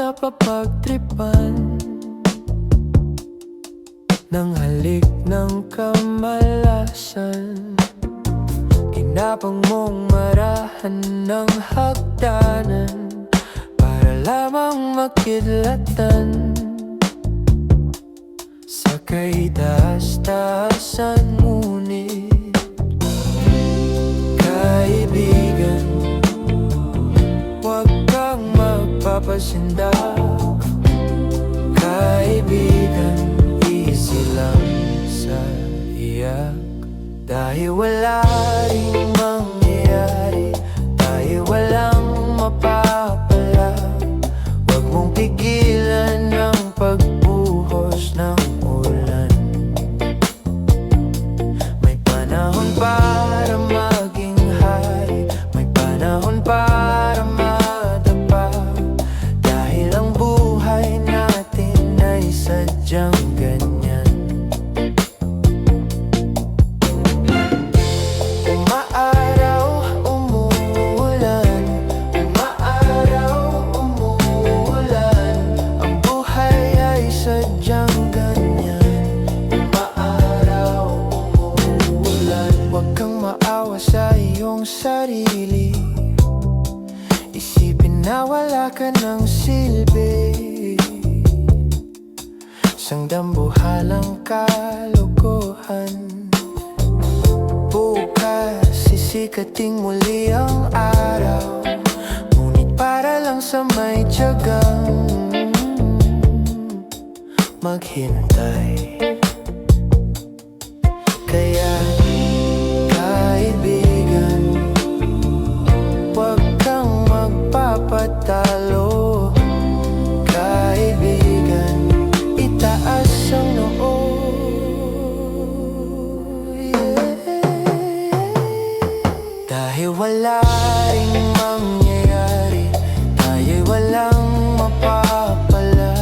napapagtripan ng halik ng kamalasan. Ginapang mong marahan ng hagdanan para lamang makidlatan sa kaitaas-taasan. Ngunit kaibigan, huwag kang magpapasinda. Kaibigan, easy lang sa iyak. Dahil wala ring mangyayari, dahil walang mapapala. Huwag mong pigilan ang pagbuhos ng ulan. May panahon para maging hari, may panahon para madapa. Dahil ang buhay natin ay sadyang ganyan. Sarili, isipin na wala ka ng silbi. Isang dambuhalang kalokohan. Bukas sisikating muli ang araw, ngunit para lang sa may tiyagang maghintay. Kaya patalo. Kaibigan, itaas ang noo. Dahil wala ring mangyayari, dahil walang mapapala.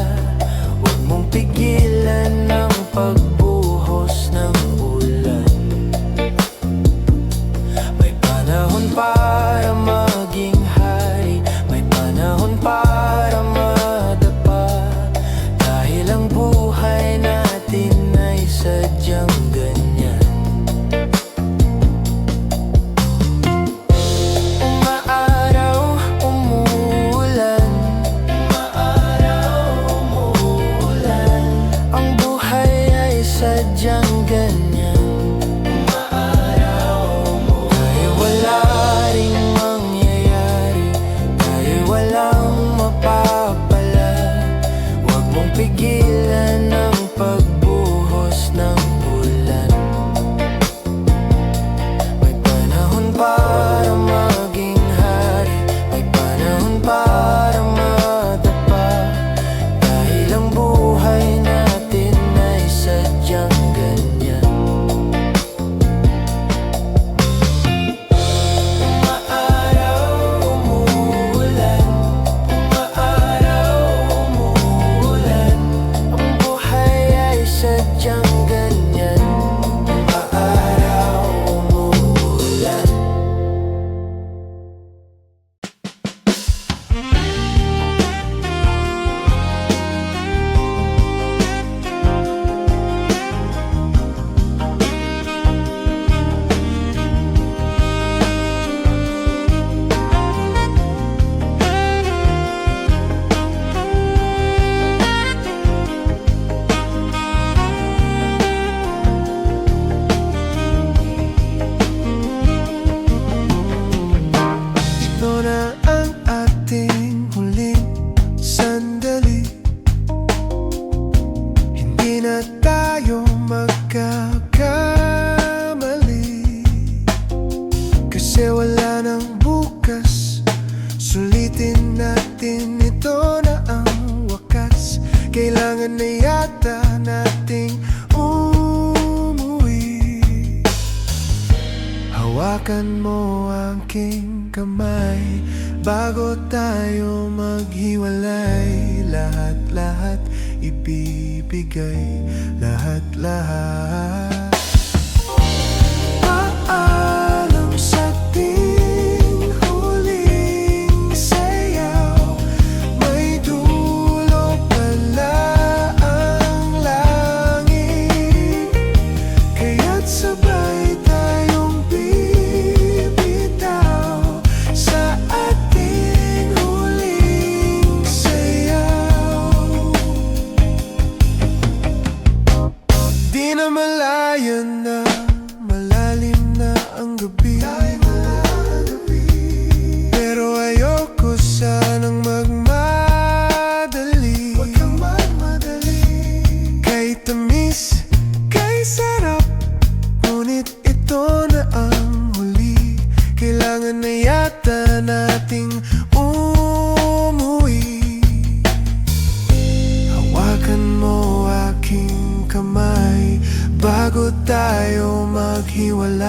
Huwag mong pigilan ang pagbuhos ng ulan. May panahon para maging para madapa. Dahil ang buhay natin ay sadyang ganyan. Umaaraw, umuulan. Umaaraw, umuulan. Ang buhay ay sadyang ganyan. Umaaraw, umuulan. Dahil wala ring mangyayari, dahil walang mapapala. Huwag mong pigilan ang pagbuhos ng ulan. May panahon para maging hari, may panahon para madapa. Dahil ang buhay natin ay sadyang ganyan. Kasi wala nang bukas, sulitin natin, ito na ang wakas. Kailangan na yata nating umuwi. Hawakan mo aking kamay bago tayo maghiwalay. Lahat-lahat ibibigay, lahat-lahat. May dulo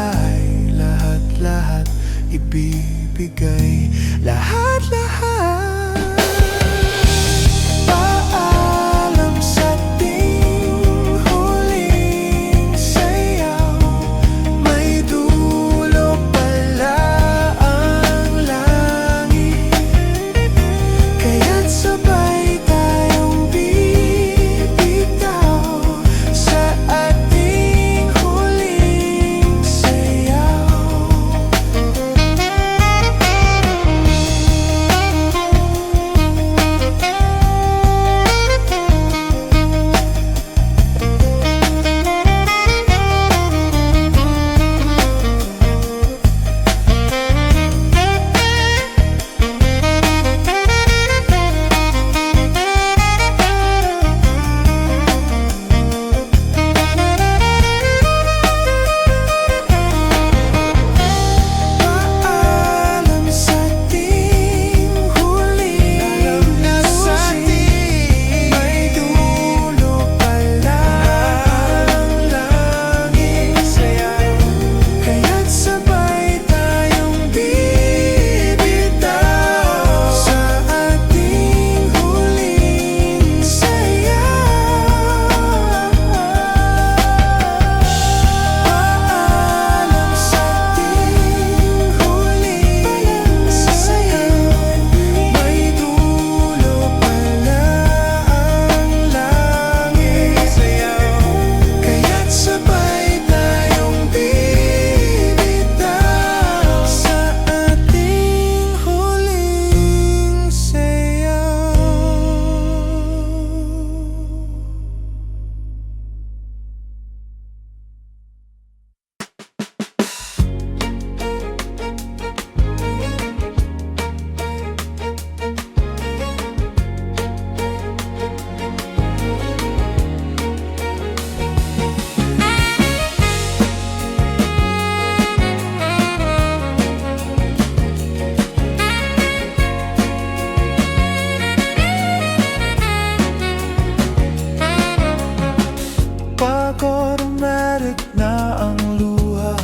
ay lahat-lahat ibibigay, lahat-lahat. Paalam sa ating huling sayaw, may dulo pala ang langit, kaya't sabay tayong bibitaw sa ating huling sayaw. Paalam sa ating huling sayaw, may dulo pala ang langit, kaya't sabay tayong bibitaw sa ating huling sayaw. Paalam sa ating huling sayaw, may dulo pala ang langit, kaya't sabay tayong bibitaw sa ating huling sayaw. Pag-automatic na ang luha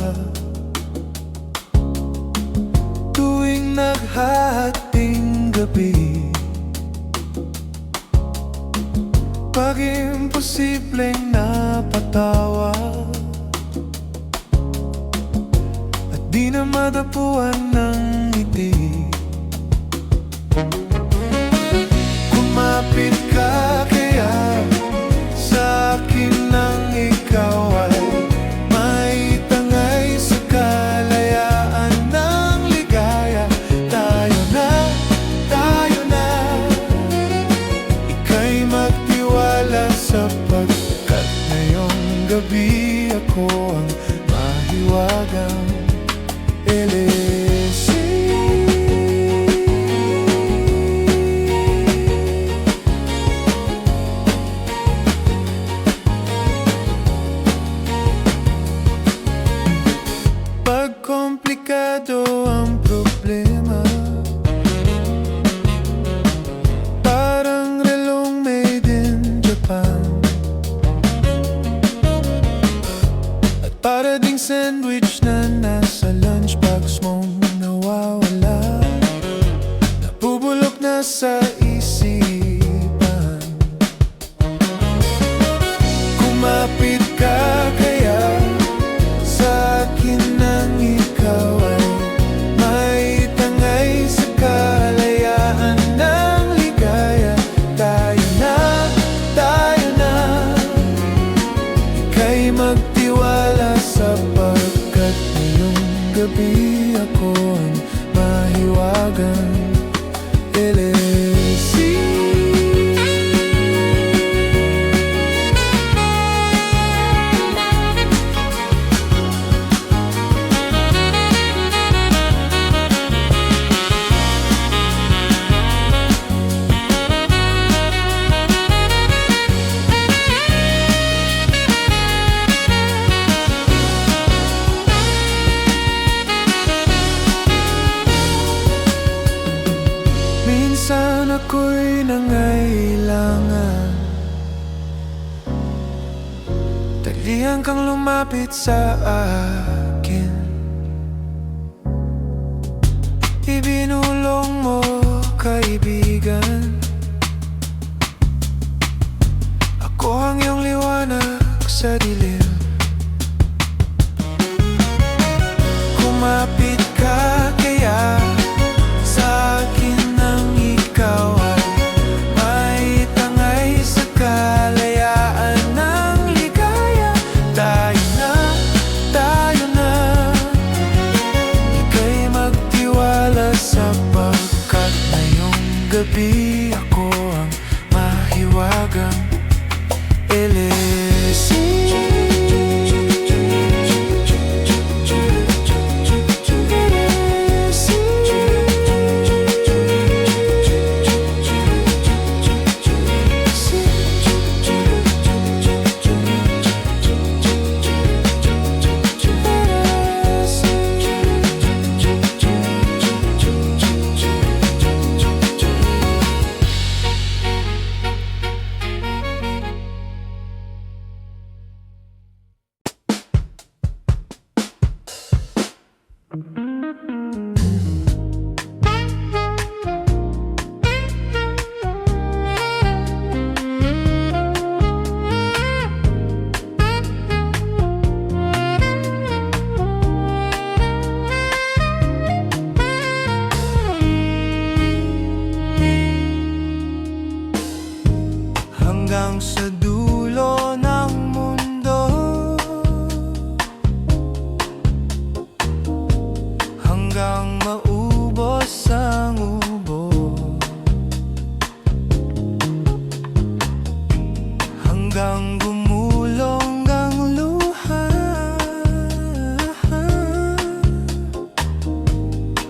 tuwing naghahating gabi, pag imposibleng napatawa at di na madapuan ng ngiti. Kumapit ka kaya sa akin nang ikaw ay maitangay sa kalayaan ng ligaya. Tayo na, ika'y magtiwala sapagkat ngayong gabi ako ang mahiwagang LSC. Pag komplikado ang problema, parang relong made in Japan, at para ding sandwich na nasa lunchbox mong nawawala, nabubulok na sa isipan. Kumapit ka kaya sa akin nang ikaw ay maitangay sa kalayaan ng ligaya. Tayo na, ika'y magtiwala sapagkat ngayong gabi ako ang mahiwagang LSC. Minsan ako'y nangailangan talihan kang lumapit sa akin, kaibigan. Ako ang iyong liwanag sa dilim. Kumapit ka kaya sa akin nang ikaw ay maitangay sa kalayaan ng ligaya. Tayo na, ika'y magtiwala sapagkat ngayong gabi ako ang mahiwagang LSC. Hanggang sa dulo ng mundo, hanggang maubos ang ubo, hanggang gumulong ang luha,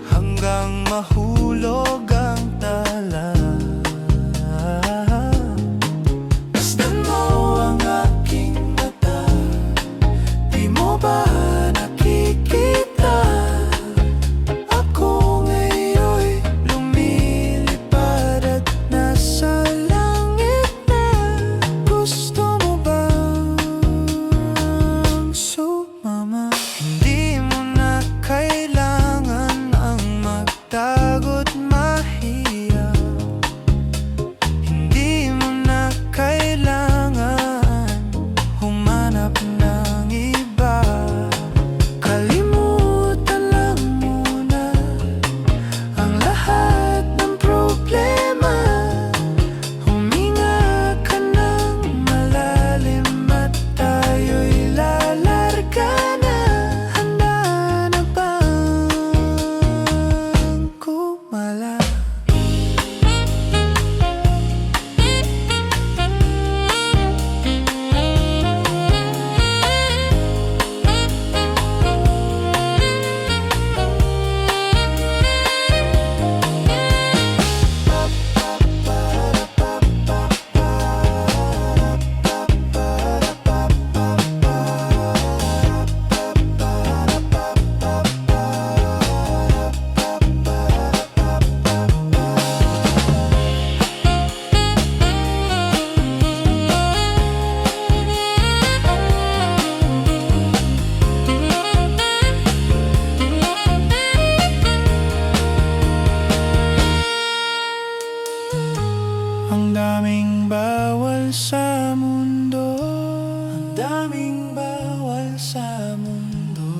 hanggang mahulog ang tala. Ang daming bawal sa mundo, ang daming bawal sa mundo.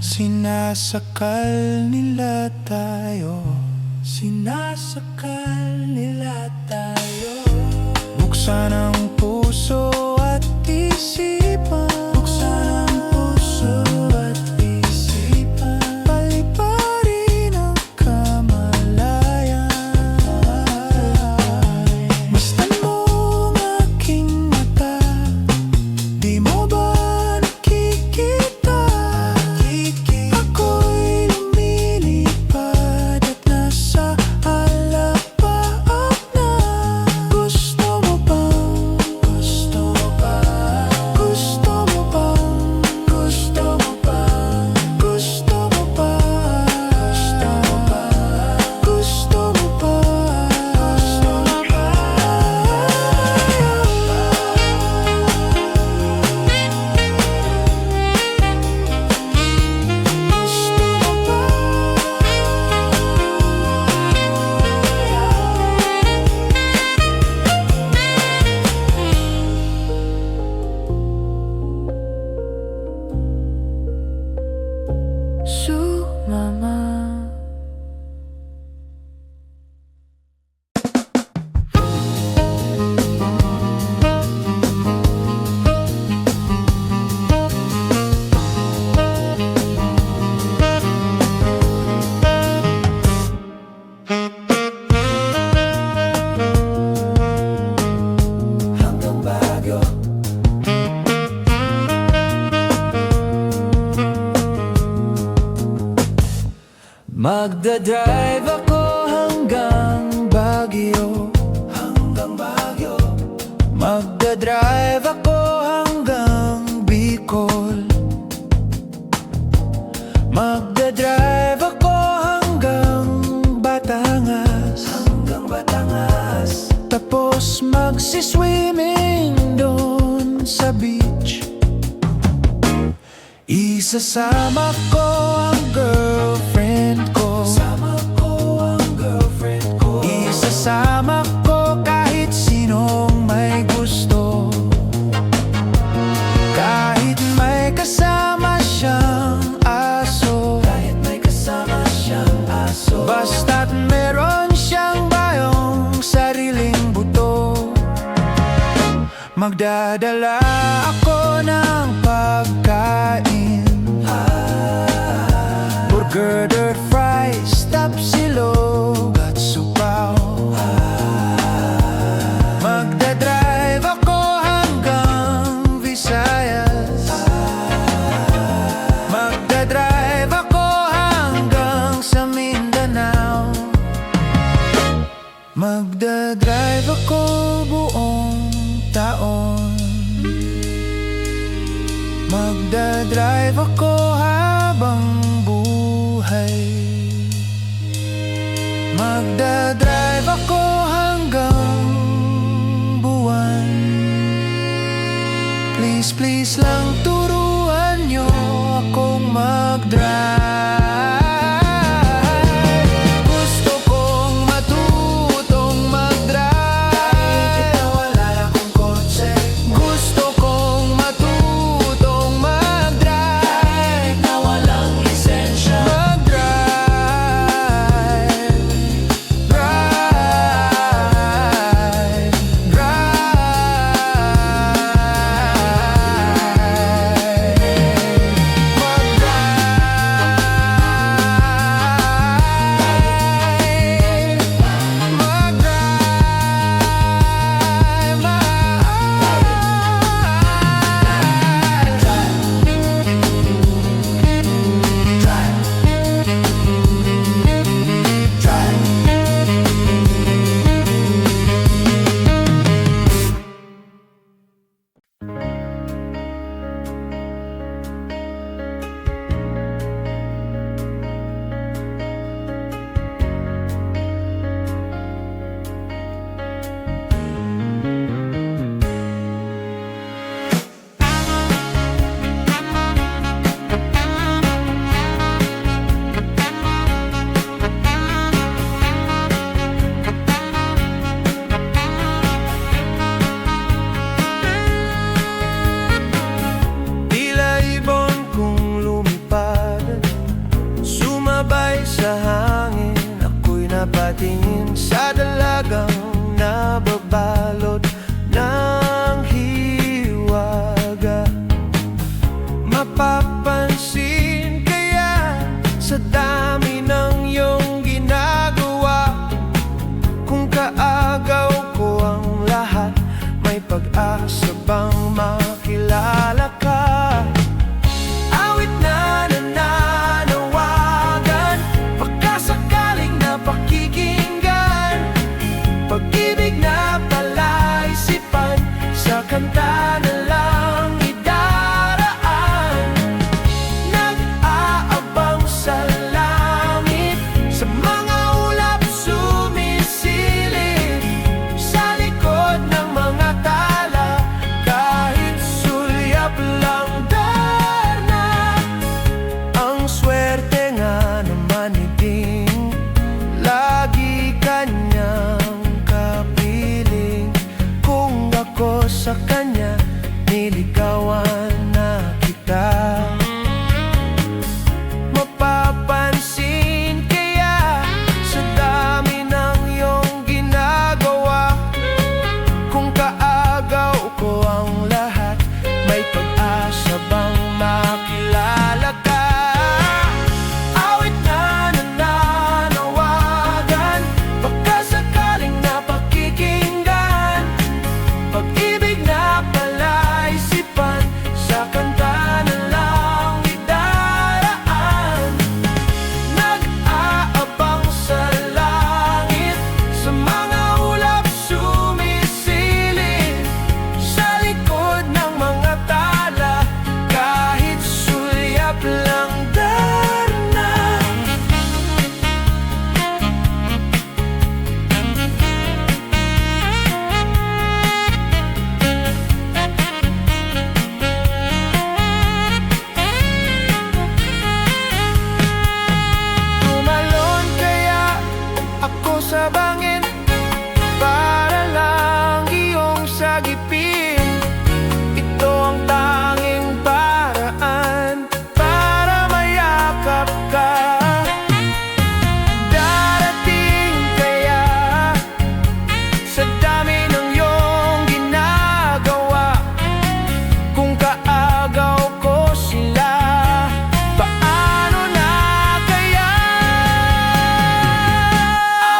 Sinasakal nila tayo, sinasakal nila tayo. Buksan ang puso at isipan, buksan ang puso at isipan. Paliparin ang kamalayan. Masdan mo ang aking mata, di mo ba nakikita? Ako'y lumilipad at nasa alapaap na. Gusto mo ba? Gusto mo ba? Gusto Mama. Magdadrive ako hanggang Baguio. Magdadrive ako hanggang Bicol. Magdadrive ako hanggang Batangas. Tapos magsiswimming doon sa beach. Isasama ko ang girlfriend ko. Isasama ko kahit sinong may gusto. Kahit may kasama siyang aso. Basta't meron siyang bayong sariling buto. Magdadala ako ng pagkain, burger, dirt fries, tapsilog at supaw. Magdadrive ako hanggang Visayas. Magdadrive ako hanggang sa Mindanao. Magdadrive ako buong taon. Magdadrive ako habang buhay. Magdadrive ako hanggang buwan. Please, please lang turuan niyo akong mag-drive. Gusto kong matutong mag-drive. Kahit na wala akong kotse. Gusto kong matutong mag-drive. Kahit na walang lisensya. Napatingin sa dalagang nababalot ng hiwaga. Mapapansin kaya sa dami ng iyong ginagawa, kung kaagaw ko ang lahat, may pag-asa bang makilala ka? Awit na nananawagan, baka sakaling napakikinggan, pag-ibig na palaisipan, sa kanta na lang idaraan. Nag-aabang sa lahat. hakabangin para lang iyong sagipin. Ito ang tanging paraan para mayakap ka. Darating kaya sa dami ng iyong ginagawa, kung kaagaw ko sila, paano na kaya?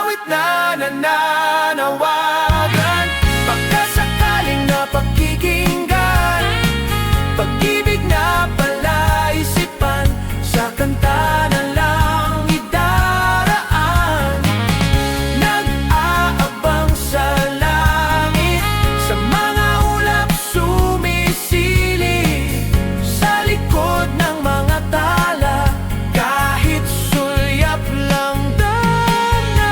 Awit na nananawagan, pagkasakaling napakikinggan, pag-ibig na palaisipan, sa kanta na lang idaraan. Nag-aabang sa langit, sa mga ulap sumisili, sa likod ng mga tala, kahit sulyap lang dana.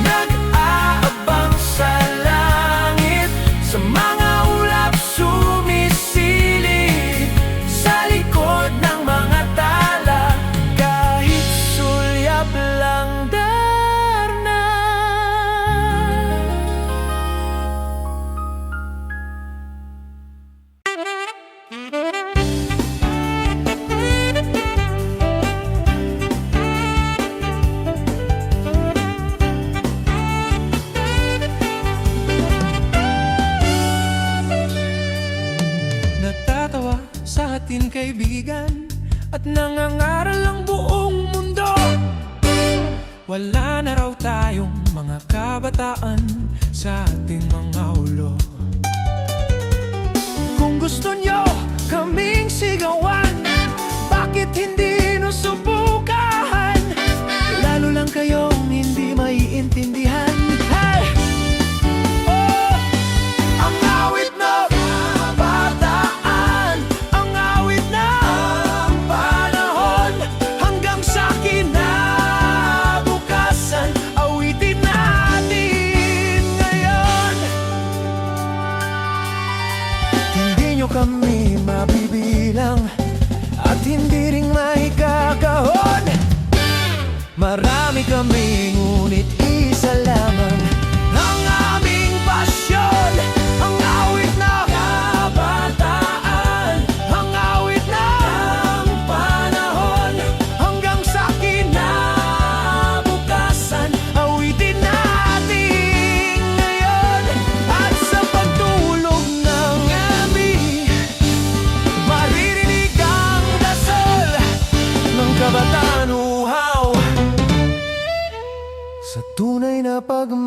Nag-aabang sa langit, sa mga ulap sumisili, sa likod ng mga tala, kahit sulyap lang darna. Natatawa sa ating kaibigan at nangangaral ang buong mundo. Wala na raw tayong mga kabataan sa ating mga ulo. Kung gusto nyo kaming sigawan, bakit hindi nusubukan? Lalo lang kayong hindi maiintindihan. Hey! Oh! Ang awit na kabataan, ang awit ng panahon, hanggang sa kinabukasan, awitin natin ngayon. Hindi nyo kami mabibilang at hindi rin maikakahon. Marami kami, ngunit isa lamang ang aming pasyon. Ang awit na kabataan, ang awit ng panahon, hanggang sa kinabukasan, awitin natin ngayon. At sa pagtulog ng gabi, maririnig ang dasal ng kabataan uhaw. Sa tunay na pagmamahal,